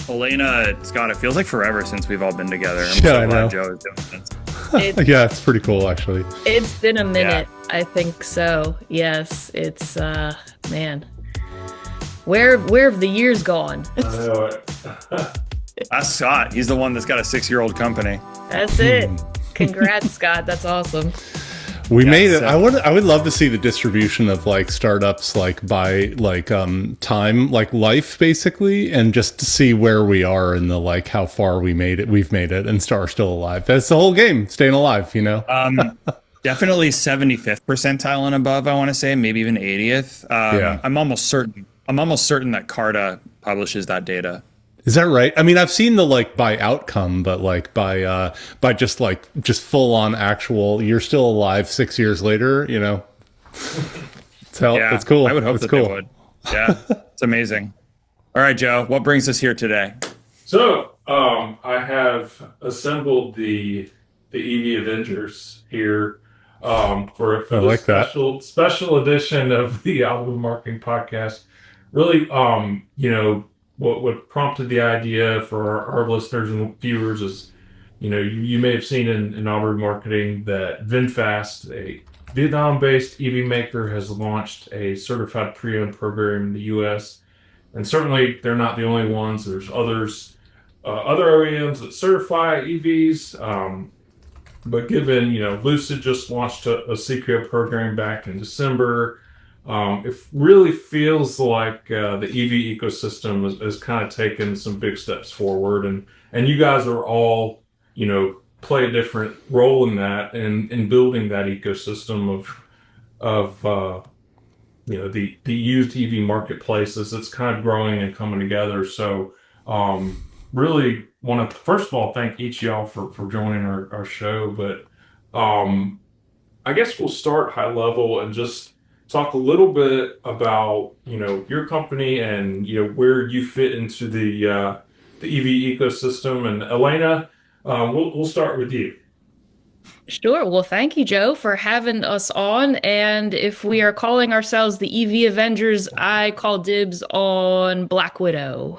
Elena, Scott, it feels like forever since we've all been together. I'm Yeah, so I glad know. Joe is doing this. Yeah, it's pretty cool actually. It's been a Yeah. minute, I think so. Yes, it's man. Where have the years gone? I know it. That's Scott. He's the one that's got a 6-year-old company. That's it. Congrats, Scott. That's awesome. We Yeah, made it. so- I would love to see the distribution of like startups like by like time, like life basically, and just to see where we are in the like how far we've made it and are still alive. That's the whole game, staying alive, you know. Definitely 75th percentile and above, I want to say, maybe even 80th. Yeah. I'm almost certain that Carta publishes that data. Is that right? I mean, I've seen the like by outcome, but like by just full on actual, you're still alive 6 years later, you know. It's cool. I would hope it's that cool. they would. Yeah, it's amazing. All right, Joe, what brings us here today? So, I have assembled the EV Avengers here for I like that. special edition of the Overby Marketing Podcast. Really, what prompted the idea for our listeners and viewers is, you may have seen in Overby Marketing that VinFast, a Vietnam-based EV maker, has launched a certified pre-owned program in the U.S. And certainly, they're not the only ones. There's other OEMs that certify EVs. But given, Lucid just launched a CPO program back in December, it really feels like the EV ecosystem has kind of taken some big steps forward. And you guys are all, play a different role in that and in building that ecosystem of the used EV marketplaces. It's kind of growing and coming together. So really want to, first of all, thank each of y'all for joining our show. But I guess we'll start high level and just talk a little bit about, your company and, where you fit into the EV ecosystem. And Elena, we'll start with you. Sure. Well, thank you, Joe, for having us on. And if we are calling ourselves the EV Avengers, I call dibs on Black Widow.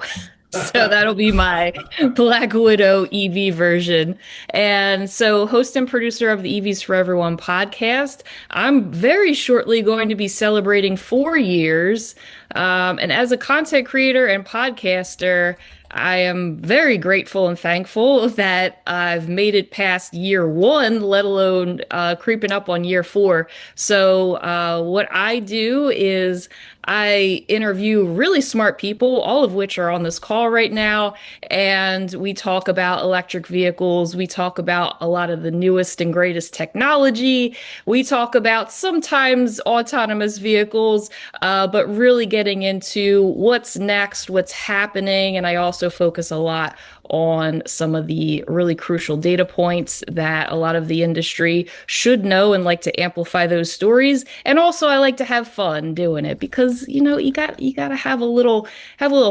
So that'll be my Black Widow EV version. And so, host and producer of the EVs for Everyone podcast. I'm very shortly going to be celebrating 4 years. And as a content creator and podcaster, I am very grateful and thankful that I've made it past year 1, let alone creeping up on year 4. So what I do is I interview really smart people, all of which are on this call right now, and we talk about electric vehicles. We talk about a lot of the newest and greatest technology. We talk about sometimes autonomous vehicles, but really getting into what's next, what's happening, and I also focus a lot on some of the really crucial data points that a lot of the industry should know and like to amplify those stories. And also I like to have fun doing it because, you got to have a little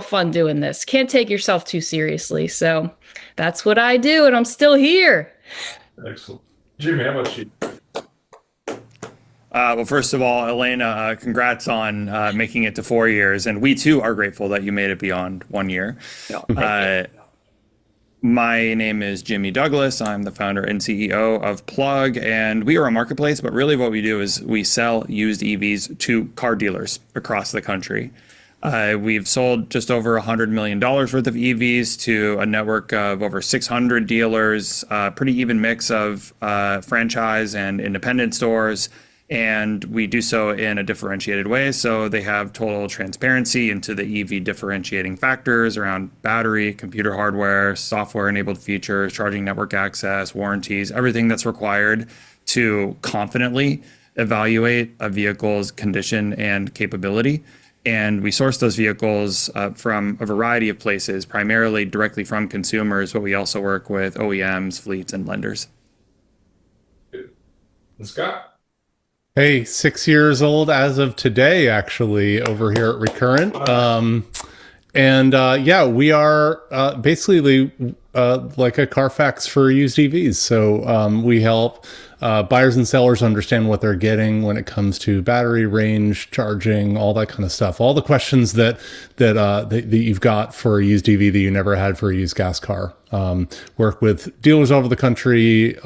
fun doing this. Can't take yourself too seriously. So that's what I do. And I'm still here. Excellent. Jimmy, how about you? Well, first of all, Elena, congrats on making it to 4 years. And we too are grateful that you made it beyond 1 year. My name is Jimmy Douglas. I'm the founder and CEO of Plug, and we are a marketplace, but really what we do is we sell used EVs to car dealers across the country. We've sold just over $100 million worth of EVs to a network of over 600 dealers, pretty even mix of franchise and independent stores. And we do so in a differentiated way. So they have total transparency into the EV differentiating factors around battery, computer hardware, software-enabled features, charging network access, warranties, everything that's required to confidently evaluate a vehicle's condition and capability. And we source those vehicles from a variety of places, primarily directly from consumers, but we also work with OEMs, fleets, and lenders. And Scott? Hey, 6 years old as of today, actually, over here at Recurrent. We are basically like a Carfax for used EVs. So we help buyers and sellers understand what they're getting when it comes to battery range, charging, all that kind of stuff. All the questions that you've got for a used EV that you never had for a used gas car. Work with dealers all over the country,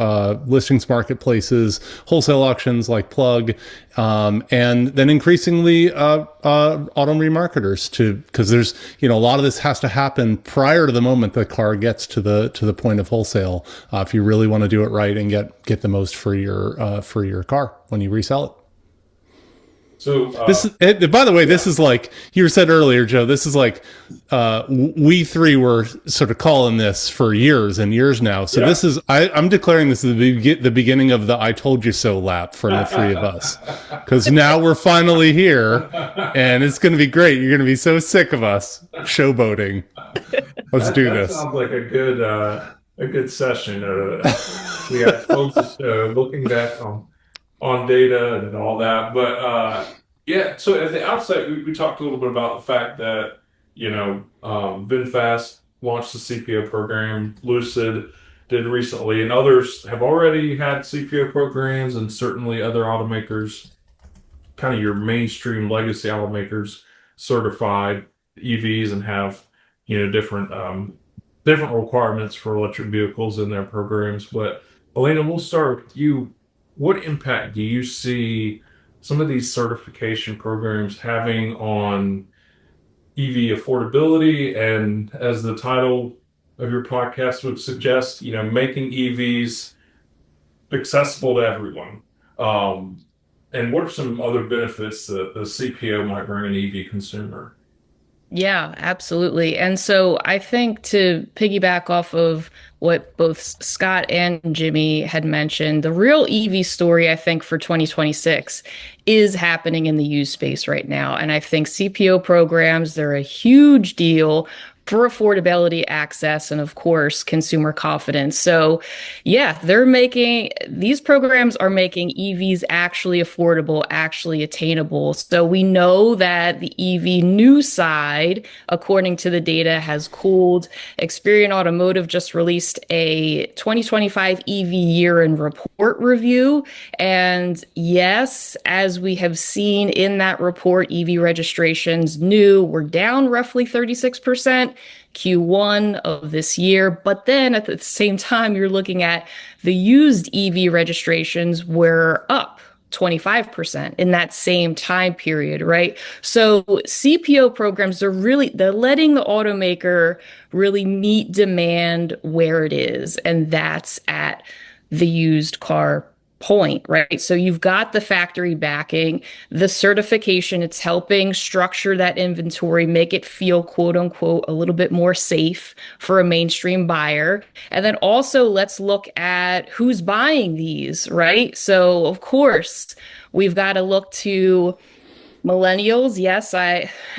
listings, marketplaces, wholesale auctions like Plug, and then increasingly auto remarketers because there's a lot of this has to happen prior to the moment the car gets to the point of wholesale if you really want to do it right and get the most for your car when you resell it. So this is, by the way, this is like you said earlier, Joe. This is like we three were sort of calling this for years and years now. So this is I'm declaring this is the beginning of the "I told you so" lap from the three of us, because now we're finally here, and it's going to be great. You're going to be so sick of us showboating. Let's do this. Sounds like a good session. We got folks looking back on data and all that. But so at the outset, we talked a little bit about the fact that, VinFast launched the CPO program, Lucid did recently, and others have already had CPO programs, and certainly other automakers, kind of your mainstream legacy automakers, certified EVs and have, different requirements for electric vehicles in their programs. But Elena, we'll start with you. What impact do you see some of these certification programs having on EV affordability, and, as the title of your podcast would suggest, making EVs accessible to everyone? And what are some other benefits that the CPO might bring an EV consumer? Yeah, absolutely. And so I think, to piggyback off of what both Scott and Jimmy had mentioned, the real EV story, I think, for 2026 is happening in the used space right now. And I think CPO programs, they're a huge deal for affordability, access, and of course, consumer confidence. So yeah, these programs are making EVs actually affordable, actually attainable. So we know that the EV new side, according to the data, has cooled. Experian Automotive just released a 2025 EV year in report review. And yes, as we have seen in that report, EV registrations new were down roughly 36%. Q1 of this year. But then at the same time, you're looking at the used EV registrations were up 25% in that same time period, right? So CPO programs, they're letting the automaker really meet demand where it is, and that's at the used car point, right? So you've got the factory backing, the certification, it's helping structure that inventory, make it feel, quote unquote, a little bit more safe for a mainstream buyer. And then also let's look at who's buying these, right? So of course, we've got to look to millennials. Yes,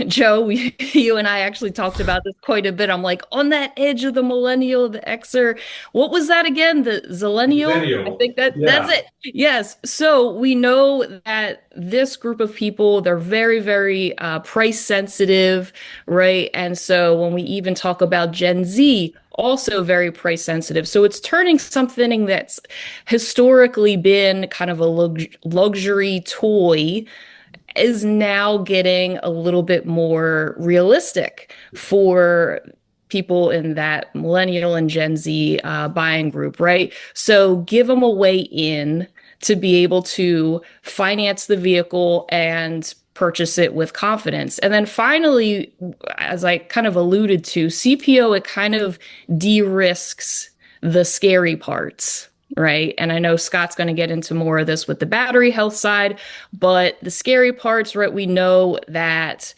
Joe, you and I actually talked about this quite a bit. I'm like, on that edge of the millennial, the Xer, what was that again? The Zillennial? I think that's it. Yes. So we know that this group of people, they're very, very price sensitive, right? And so when we even talk about Gen Z, also very price sensitive. So it's turning something that's historically been kind of a luxury toy is now getting a little bit more realistic for people in that millennial and Gen Z buying group, right? So give them a way in to be able to finance the vehicle and purchase it with confidence. And then finally, as I kind of alluded to, CPO, it kind of de-risks the scary parts, right? And I know Scott's going to get into more of this with the battery health side, but the scary parts, right? We know that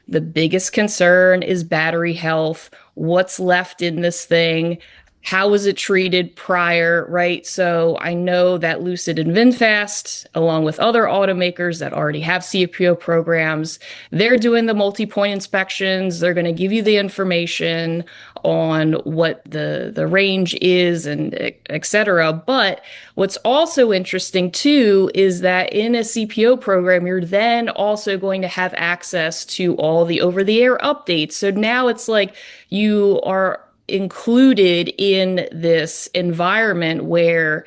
the biggest concern is battery health. What's left in this thing? How was it treated prior, right? So I know that Lucid and VinFast, along with other automakers that already have CPO programs, they're doing the multi-point inspections. They're going to give you the information on what the range is and et cetera. But what's also interesting too is that in a CPO program, you're then also going to have access to all the over-the-air updates. So now it's like you are included in this environment where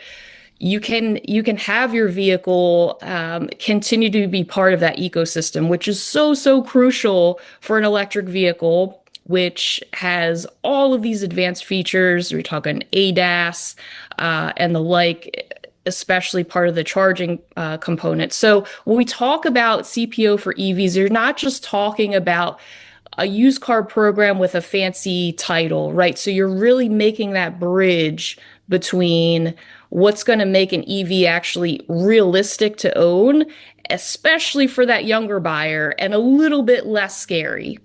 you can have your vehicle continue to be part of that ecosystem, which is so crucial for an electric vehicle, which has all of these advanced features. We're talking ADAS and the like, especially part of the charging component. So when we talk about CPO for EVs, you're not just talking about a used car program with a fancy title, right? So you're really making that bridge between what's going to make an EV actually realistic to own, especially for that younger buyer, and a little bit less scary.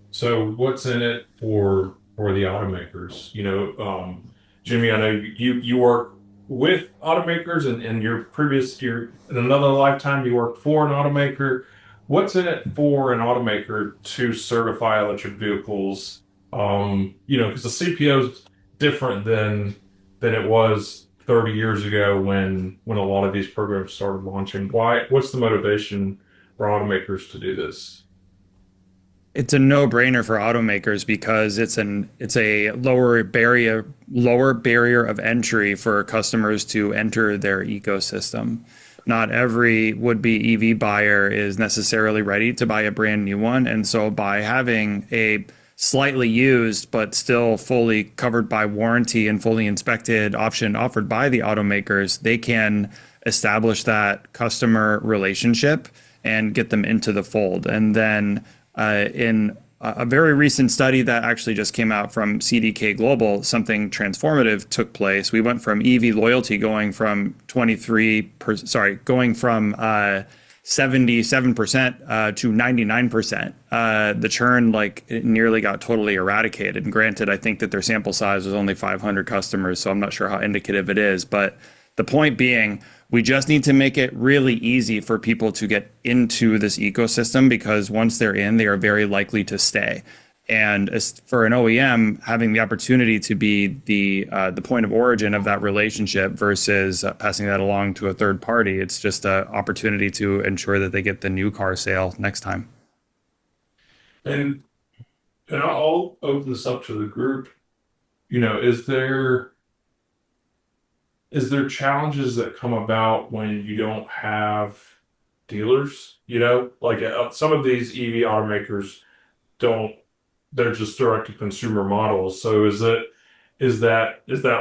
So what's in it for the automakers? Jimmy, I know you work with automakers, and in in another lifetime you worked for an automaker. What's in it for an automaker to certify electric vehicles? Because the CPO is different than it was 30 years ago when a lot of these programs started launching. What's the motivation for automakers to do this? It's a no-brainer for automakers because it's a lower barrier of entry for customers to enter their ecosystem. Not every would-be EV buyer is necessarily ready to buy a brand new one, and so by having a slightly used but still fully covered by warranty and fully inspected option offered by the automakers, they can establish that customer relationship and get them into the fold. And then in a very recent study that actually just came out from CDK Global, something transformative took place. We went from EV loyalty going from 77% to 99%. The churn nearly got totally eradicated. And granted, I think that their sample size was only 500 customers, so I'm not sure how indicative it is. But the point being, we just need to make it really easy for people to get into this ecosystem, because once they're in, they are very likely to stay. And as for an OEM, having the opportunity to be the point of origin of that relationship versus passing that along to a third party, it's just an opportunity to ensure that they get the new car sale next time. And I'll open this up to the group. Is there challenges that come about when you don't have dealers? Some of these EV automakers don't. They're just direct to consumer models. So is that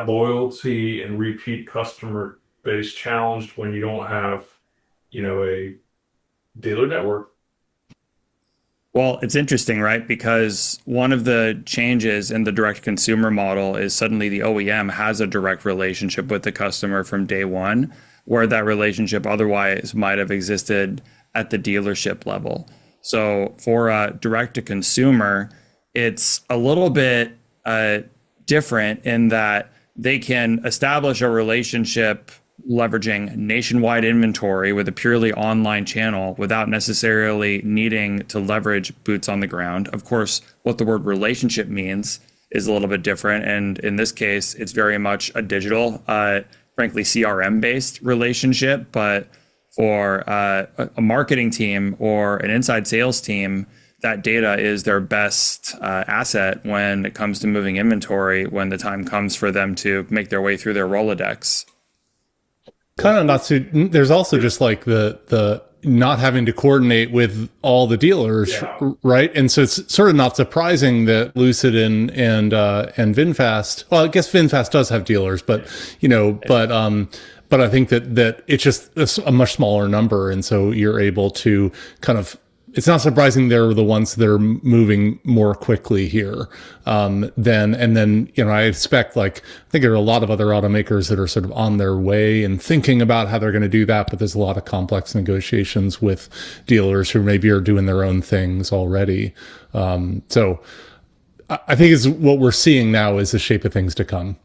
loyalty and repeat customer base challenged when you don't have, a dealer network? Well, it's interesting, right? Because one of the changes in the direct consumer model is suddenly the OEM has a direct relationship with the customer from day one, where that relationship otherwise might have existed at the dealership level. So for a direct to consumer, it's a little bit different in that they can establish a relationship leveraging nationwide inventory with a purely online channel without necessarily needing to leverage boots on the ground. Of course, what the word relationship means is a little bit different. And in this case, it's very much a digital, frankly, CRM-based relationship. But for a marketing team or an inside sales team, that data is their best asset when it comes to moving inventory, when the time comes for them to make their way through their Rolodex. Kind of not to, there's also just like the not having to coordinate with all the dealers, right? And so it's sort of not surprising that Lucid and VinFast, well, I guess VinFast does have dealers, but I think that it's just a much smaller number. And so you're able to kind of, it's not surprising they're the ones that are moving more quickly here. I expect, I think there are a lot of other automakers that are sort of on their way and thinking about how they're going to do that, but there's a lot of complex negotiations with dealers who maybe are doing their own things already. So I think is what we're seeing now is the shape of things to come.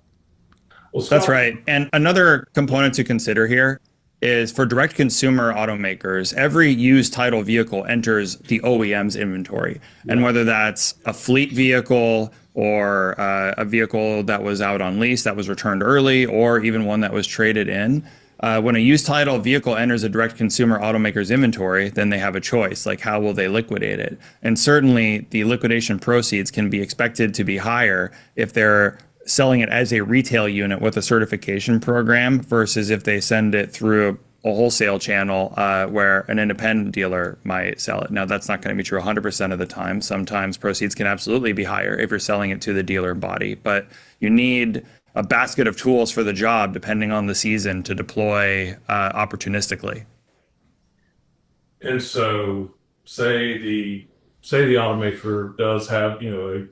Well, that's right. And another component to consider here is for direct consumer automakers, every used title vehicle enters the OEM's inventory. Yeah. And whether that's a fleet vehicle or a vehicle that was out on lease that was returned early, or even one that was traded in, when a used title vehicle enters a direct consumer automaker's inventory, then they have a choice, like how will they liquidate it? And certainly the liquidation proceeds can be expected to be higher if they're selling it as a retail unit with a certification program versus if they send it through a wholesale channel where an independent dealer might sell it. Now, that's not going to be true 100% of the time. Sometimes proceeds can absolutely be higher if you're selling it to the dealer body, but you need a basket of tools for the job depending on the season to deploy opportunistically. And so, say the automaker does have, you know,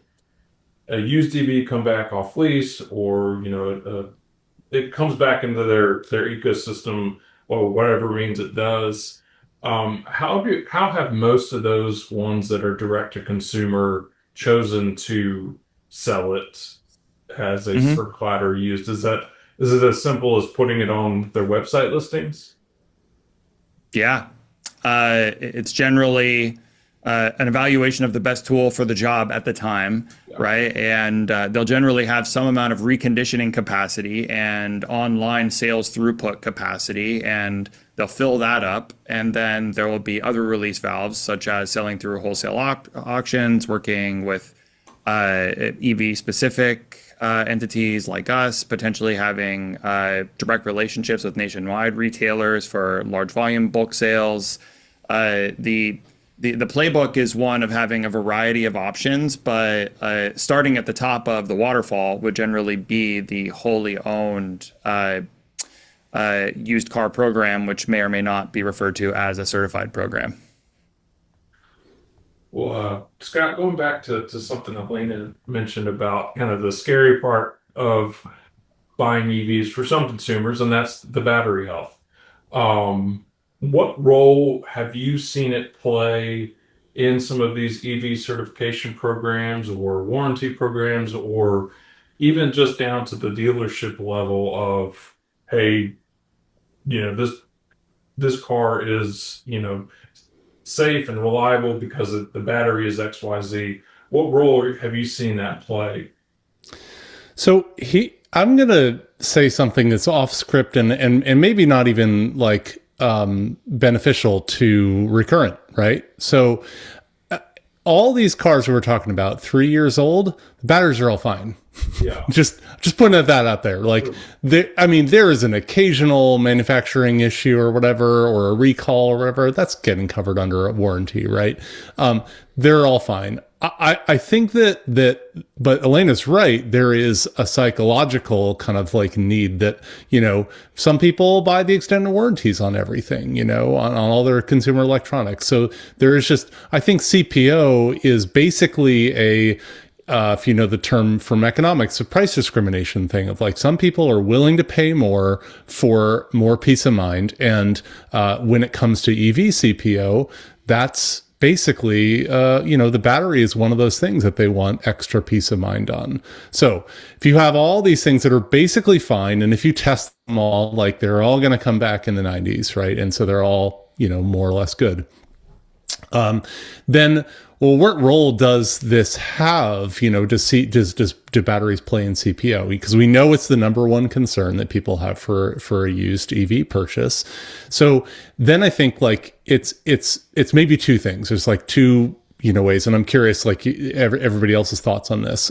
a used EV come back off lease, or you know, it comes back into their ecosystem, or whatever means it does. How have most of those ones that are direct to consumer chosen to sell it as a certified or used? Is it as simple as putting it on their website listings? Yeah. It's generally an evaluation of the best tool for the job at the time, right? And they'll generally have some amount of reconditioning capacity and online sales throughput capacity, and they'll fill that up. And then there will be other release valves, such as selling through wholesale auctions, working with EV-specific entities like us, potentially having direct relationships with nationwide retailers for large volume bulk sales. The playbook is one of having a variety of options, but starting at the top of the waterfall would generally be the wholly owned used car program, which may or may not be referred to as a certified program. Well, Scott, going back to something Elena mentioned about kind of the scary part of buying EVs for some consumers, and that's the battery health. What role have you seen it play in some of these EV certification programs or warranty programs, or even just down to the dealership level of, hey, you know, this car is, you know, safe and reliable because the battery is XYZ. What role have you seen that play? So I'm gonna say something that's off script and maybe not even like beneficial to Recurrent, right? So all these cars we're talking about, 3 years old, the batteries are all fine. Yeah. just putting that out there. Like, there is an occasional manufacturing issue or whatever, or a recall or whatever. That's getting covered under a warranty, right? They're all fine. I think that, but Elena's right. There is a psychological kind of like need that, you know, some people buy the extended warranties on everything, you know, on all their consumer electronics. So there is just, I think CPO is basically if you know the term from economics, a price discrimination thing of like, some people are willing to pay more for more peace of mind. And when it comes to EV CPO, that's basically, you know, the battery is one of those things that they want extra peace of mind on. So if you have all these things that are basically fine, and if you test them all, like they're all going to come back in the 90s, right? And so they're all, you know, more or less good. Then, well, what role does this have? You know, do batteries play in CPO? Because we know it's the number one concern that people have for a used EV purchase. So then I think like it's maybe two things. There's like two, you know, ways, and I'm curious like everybody else's thoughts on this.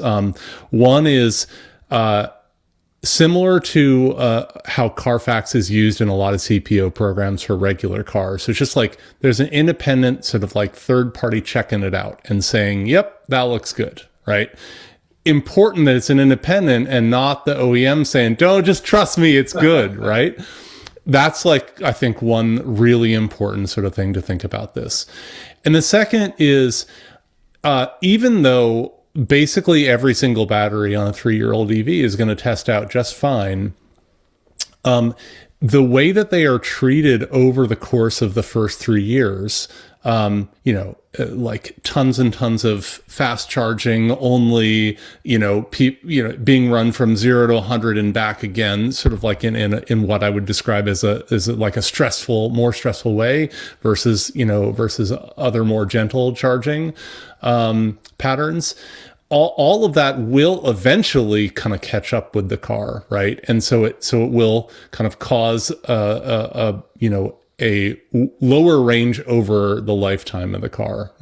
One is similar to how Carfax is used in a lot of CPO programs for regular cars. So it's just like there's an independent sort of like third party checking it out and saying, yep, that looks good, right? Important that it's an independent and not the OEM saying, don't, just trust me, it's good, right? That's like, I think, one really important sort of thing to think about this. And the second is, even though basically every single battery on a 3-year-old EV is going to test out just fine, the way that they are treated over the course of the first 3 years, you know, like tons and tons of fast charging only, you know, being run from 0 to 100 and back again, sort of like in what I would describe as like a more stressful way versus other more gentle charging patterns. All of that will eventually kind of catch up with the car, right? And so it will kind of cause a lower range over the lifetime of the car.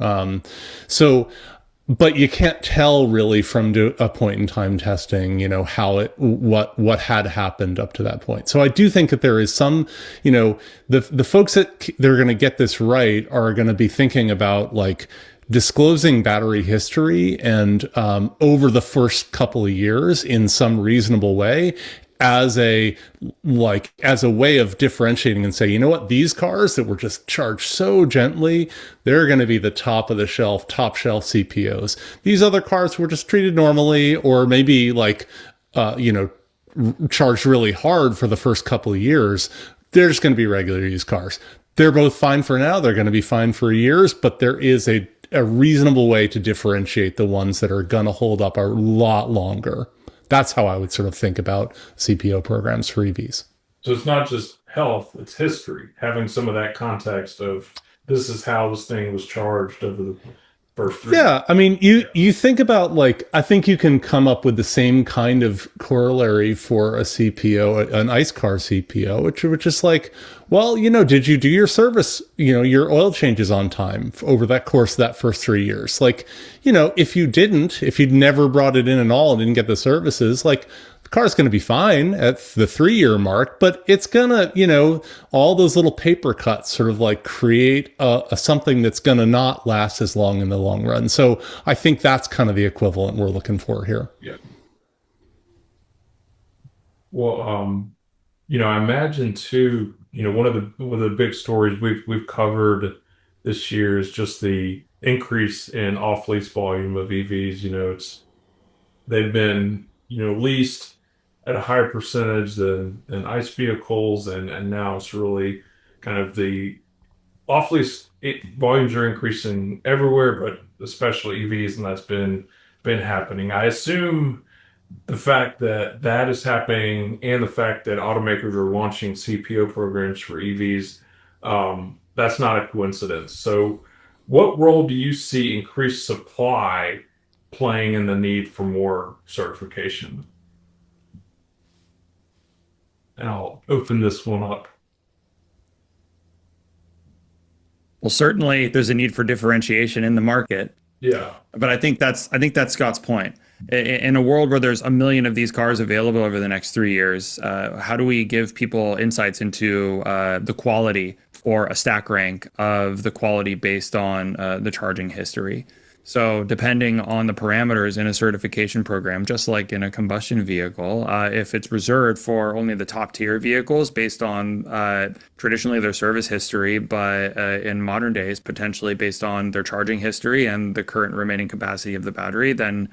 but you can't tell really from a point in time testing, how what had happened up to that point. So I do think that there is some, the folks that they're going to get this right are going to be thinking about like disclosing battery history and over the first couple of years in some reasonable way, as a way of differentiating and say, you know what, these cars that were just charged so gently, they're going to be the top shelf CPOs. These other cars were just treated normally, or maybe charged really hard for the first couple of years. They're just going to be regular used cars. They're both fine for now. They're going to be fine for years, but there is a reasonable way to differentiate the ones that are going to hold up a lot longer. That's how I would sort of think about CPO programs for EVs. So it's not just health, it's history. Having some of that context of this is how this thing was charged over the first 3 years. Yeah, I mean, you think about I think you can come up with the same kind of corollary for a CPO, an ICE car CPO, which is like, well, did you do your service, your oil changes on time over that course of that first 3 years? Like, if you'd never brought it in at all and didn't get the services, like, the car's going to be fine at the 3-year mark, but it's going to, all those little paper cuts sort of like create something that's going to not last as long in the long run. So I think that's kind of the equivalent we're looking for here. Yeah. Well, I imagine too, one of the big stories we've covered this year is just the increase in off-lease volume of EVs. They've been, leased at a higher percentage than ICE vehicles, and now it's really kind of the off-lease volumes are increasing everywhere, but especially EVs, and that's been happening. I assume the fact that that is happening and the fact that automakers are launching CPO programs for EVs, that's not a coincidence. So what role do you see increased supply playing in the need for more certification? And I'll open this one up. Well, certainly there's a need for differentiation in the market. Yeah. But I think that's Scott's point. In a world where there's 1 million of these cars available over the next 3 years, how do we give people insights into the quality or a stack rank of the quality based on the charging history? So depending on the parameters in a certification program, just like in a combustion vehicle, if it's reserved for only the top tier vehicles based on traditionally their service history, but in modern days, potentially based on their charging history and the current remaining capacity of the battery, then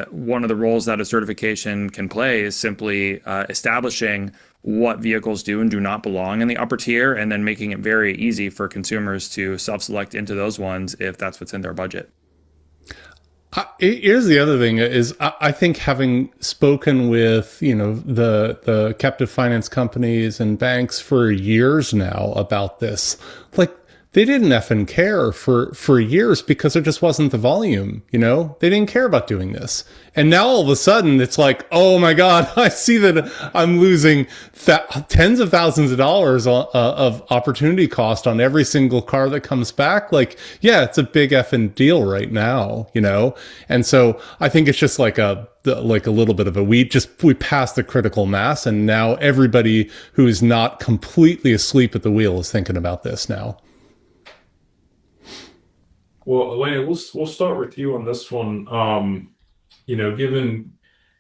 one of the roles that a certification can play is simply establishing what vehicles do and do not belong in the upper tier, and then making it very easy for consumers to self-select into those ones if that's what's in their budget. Here's the other thing is I think having spoken with, the captive finance companies and banks for years now about this, like, they didn't effing care for years because there just wasn't the volume, they didn't care about doing this. And now all of a sudden it's like, oh my God, I see that I'm losing tens of thousands of dollars of opportunity cost on every single car that comes back. Like, yeah, it's a big effing deal right now, And so I think it's just like a little bit of we passed the critical mass, and now everybody who is not completely asleep at the wheel is thinking about this now. Well, Elena, we'll start with you on this one. Given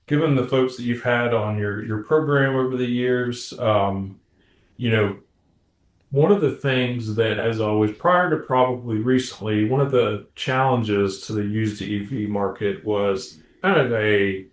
the folks that you've had on your program over the years, one of the things that has always, prior to probably recently, one of the challenges to the used EV market was kind of a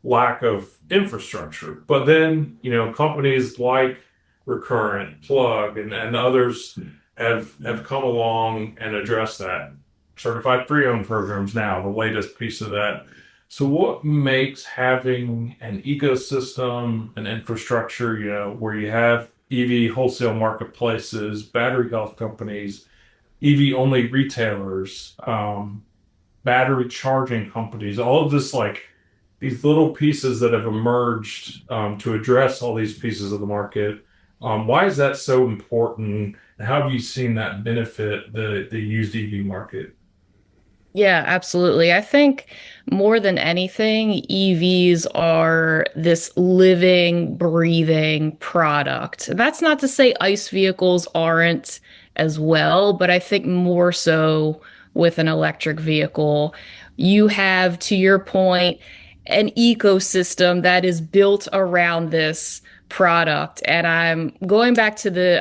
lack of infrastructure. But then, companies like Recurrent, Plug, and others have come along and addressed that. Certified pre-owned programs now, the latest piece of that. So what makes having an ecosystem, an infrastructure, where you have EV wholesale marketplaces, battery health companies, EV only retailers, battery charging companies, all of this, like these little pieces that have emerged to address all these pieces of the market. Why is that so important? And how have you seen that benefit the used EV market? Yeah, absolutely. I think more than anything, EVs are this living, breathing product. That's not to say ICE vehicles aren't as well, but I think more so with an electric vehicle. You have, to your point, an ecosystem that is built around this product. And I'm going back to the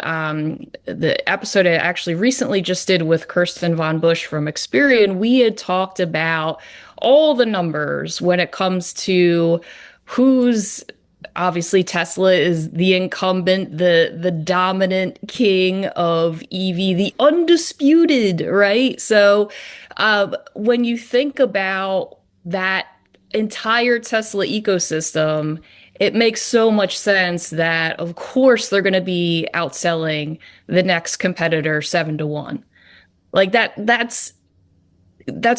episode I actually recently just did with Kirsten Von Busch from Experian. We had talked about all the numbers when it comes to who's obviously Tesla is the incumbent, the dominant king of EV, the undisputed, right? So when you think about that entire Tesla ecosystem, it makes so much sense that, of course, they're going to be outselling the next competitor 7 to 1. Like that's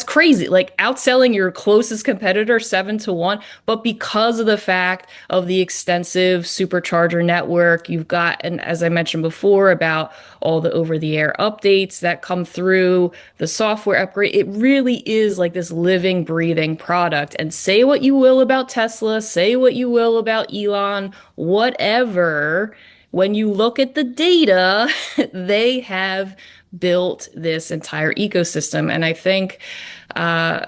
crazy. Like outselling your closest competitor 7 to 1, but because of the fact of the extensive supercharger network, you've got, and as I mentioned before, about all the over-the-air updates that come through, the software upgrade, it really is like this living, breathing product. And say what you will about Tesla, say what you will about Elon, whatever. When you look at the data, they have built this entire ecosystem. And I think uh,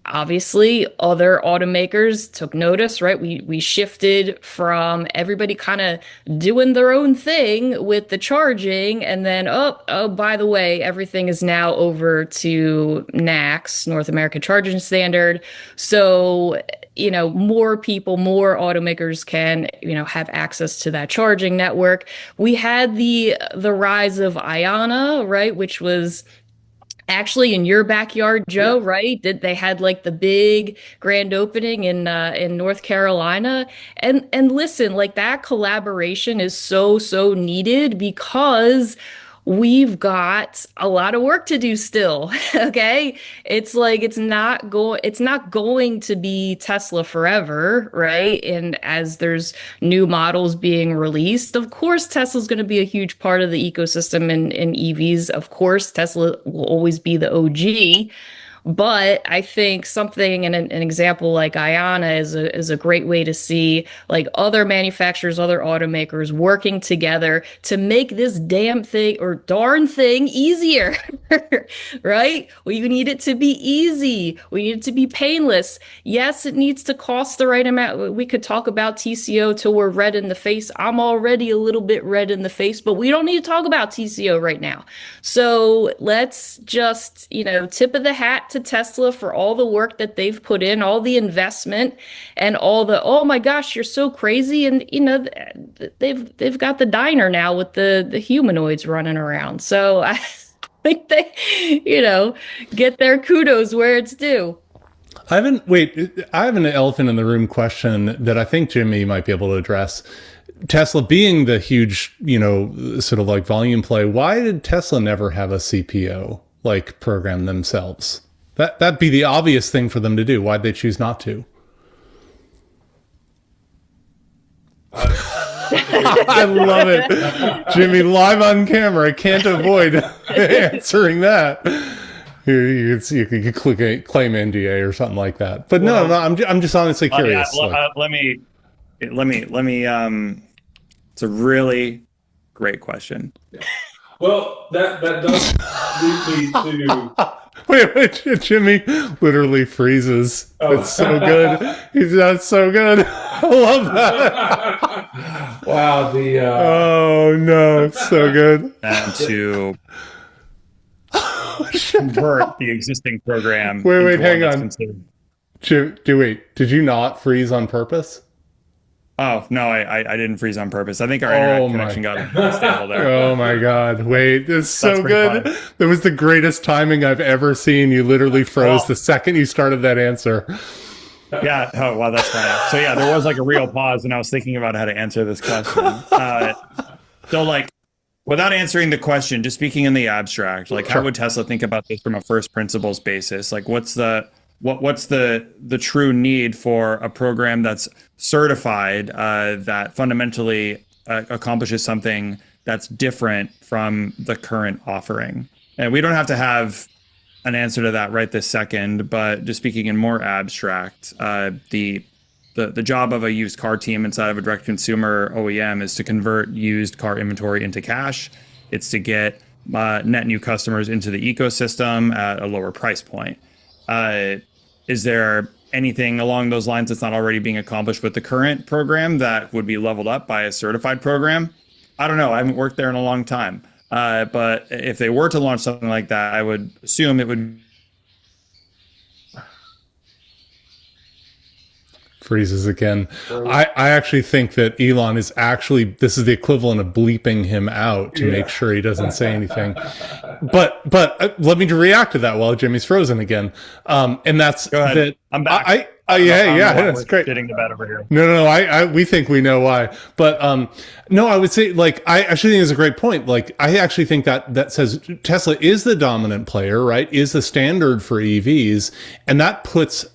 obviously other automakers took notice, right? We shifted from everybody kind of doing their own thing with the charging, and then oh by the way, everything is now over to NACS, North American Charging Standard. So more people, more automakers can have access to that charging network. We had the rise of Iona, right, which was actually in your backyard, Joe, Yeah. right? Did they had like the big grand opening in North Carolina? And listen, like that collaboration is so needed because we've got a lot of work to do still. Okay? It's like it's not going to be Tesla forever, right? And as there's new models being released, of course Tesla's going to be a huge part of the ecosystem in EVs. Of course, Tesla will always be the OG. But I think something and an example like Iona is a great way to see like other manufacturers, other automakers working together to make this damn thing or darn thing easier, right? We need it to be easy. We need it to be painless. Yes, it needs to cost the right amount. We could talk about TCO till we're red in the face. I'm already a little bit red in the face, but we don't need to talk about TCO right now. So let's just, tip of the hat to Tesla for all the work that they've put in, all the investment, and all the, oh my gosh, you're so crazy. And, they've got the diner now with the humanoids running around. So I think they, get their kudos where it's due. I have an elephant in the room question that I think Jimmy might be able to address. Tesla being the huge, sort of like volume play, why did Tesla never have a CPO like program themselves? That'd be the obvious thing for them to do. Why'd they choose not to? I love it. Jimmy, live on camera. I can't avoid answering that. You could claim NDA or something like that. But no, I'm just honestly curious. Let me. It's a really great question. Well, that does lead me to. Wait, Jimmy literally freezes. Oh. It's so good. He's not so good. I love that. Wow, oh no, it's so good. And to convert the existing program. Wait, hang on. Did you not freeze on purpose? Oh, no, I didn't freeze on purpose. I think our internet connection got unstable there. Oh my God. Wait, it's so good. Funny. That was the greatest timing I've ever seen. You literally froze the second you started that answer. Yeah. Oh, wow, that's funny. So yeah, there was like a real pause and I was thinking about how to answer this question. So like, without answering the question, just speaking in the abstract, like how would Tesla think about this from a first principles basis? Like what's the true need for a program that's certified that fundamentally accomplishes something that's different from the current offering? And we don't have to have an answer to that right this second, but just speaking in more abstract, the job of a used car team inside of a direct consumer OEM is to convert used car inventory into cash. It's to get net new customers into the ecosystem at a lower price point. Is there anything along those lines that's not already being accomplished with the current program that would be leveled up by a certified program? I don't know. I haven't worked there in a long time. But if they were to launch something like that, I would assume it would. Freezes again. I actually think that Elon is actually, this is the equivalent of bleeping him out to make sure he doesn't say anything. But let me react to that while Jimmy's frozen again. And that's that. I'm back. Yeah, that's great. Getting the bed over here. No, we think we know why. But no, I would say, like, I actually think it's a great point. Like, I actually think that says Tesla is the dominant player, right? Is the standard for EVs, and that puts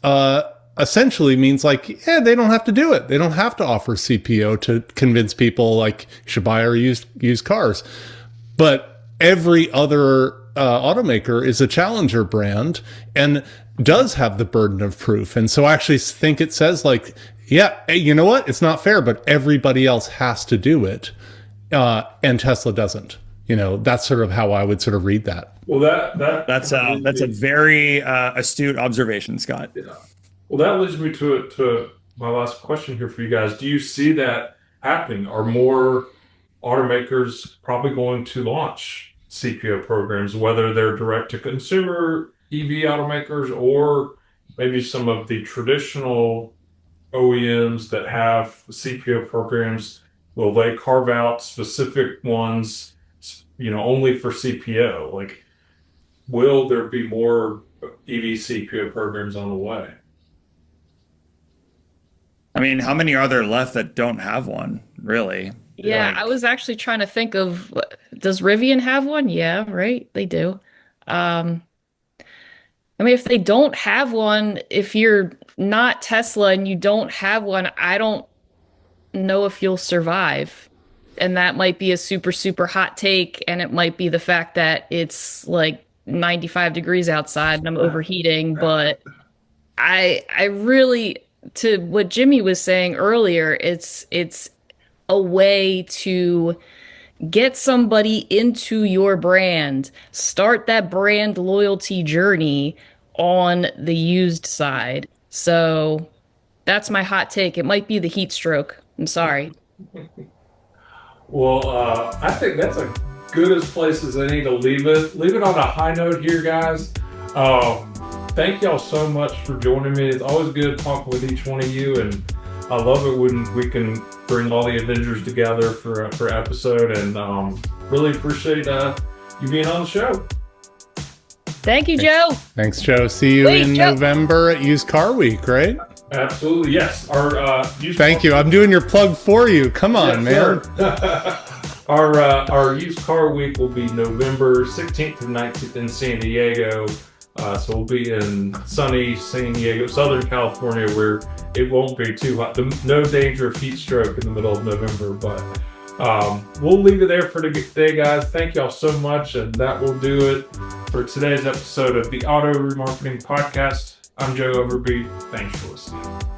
essentially means like, yeah, they don't have to do it. They don't have to offer CPO to convince people like you should buy or used cars. But every other automaker is a challenger brand and does have the burden of proof. And so I actually think it says like, yeah, hey, you know what? It's not fair, but everybody else has to do it. And Tesla doesn't. You know, that's sort of how I would sort of read that. Well, that's a very astute observation, Scott. Yeah. Well, that leads me to my last question here for you guys. Do you see that happening? Are more automakers probably going to launch CPO programs, whether they're direct to consumer EV automakers or maybe some of the traditional OEMs that have CPO programs? Will they carve out specific ones, only for CPO? Like, will there be more EV CPO programs on the way? I mean, how many are there left that don't have one, really? Yeah, I was actually trying to think of, does Rivian have one? Yeah, right, they do. I mean, if they don't have one, if you're not Tesla and you don't have one, I don't know if you'll survive. And that might be a super, super hot take, and it might be the fact that it's like 95 degrees outside and I'm overheating, but I really, to what Jimmy was saying earlier, it's a way to get somebody into your brand, start that brand loyalty journey on the used side. So that's my hot take. It might be the heat stroke. I'm sorry. Well, I think that's a good as place as any to leave it. Leave it on a high note here, guys. Thank y'all so much for joining me. It's always good talking with each one of you, and I love it when we can bring all the Avengers together for episode, and really appreciate you being on the show. Thank you, Joe. Thanks, Joe. See you in November at Used Car Week, right? Absolutely, yes. Thank you. I'm doing your plug for you. Come on, man. Our Used Car Week will be November 16th to 19th in San Diego. So we'll be in sunny San Diego, Southern California, where it won't be too hot. No danger of heat stroke in the middle of November, but we'll leave it there for today, guys. Thank y'all so much, and that will do it for today's episode of the Auto Remarketing Podcast. I'm Joe Overby. Thanks for listening.